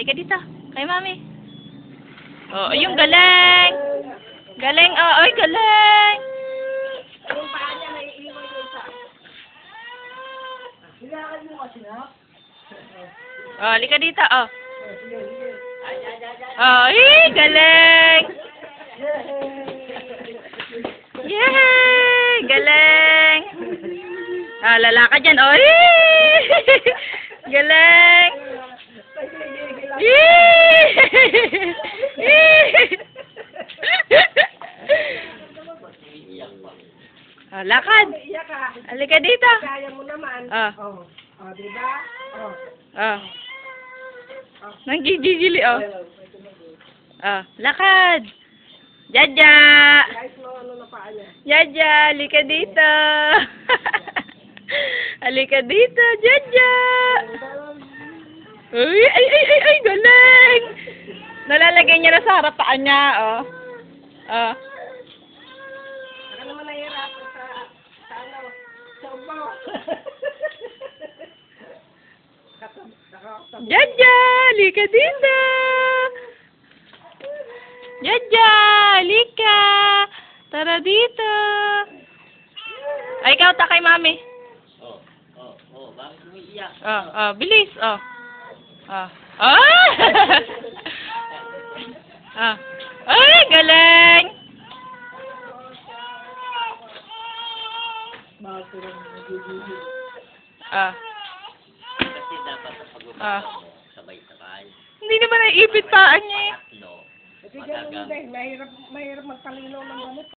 Halika dito. Kay mami. Oh, ayun, galing. Galing, oh, ay, galing. Yung paa niya, naiiwan yung isa. Hinakan mo kasi na. Oh, halika dito, oh. Sige, sige. Oh, ay, galing. Yay! Galing. Ah, lalakad yan, oh. Yay! Galing. Yay! Oh, lakad. Iyak ka. Halika dito. Kaya mo naman. Ah. Oh. Oh, diba? Oh. Oh. Nanggigigili, oh. Oh, lakad. Jaja. Guys, mo ano na paa niya. Jaja, halika dito. Halika dito, Jaja. Uy, ay, galing. Nalalagay niya na sa harapan niya, oh. Oh. Baka naman nahihirapan sa ano, sa ubaw. Jaja, halika dito. Jaja, halika. Tara dito. Ay, ikaw ta kay mami. Bakit umiiyak? Bilis, oh. Ah! Ay, galing. Kasi dapat sa pag-umaga mo, sabay-sabay. Hindi naman naiipit paan niya eh. Tatlo. Kasi ganun din, mahirap magtalino ng gamit.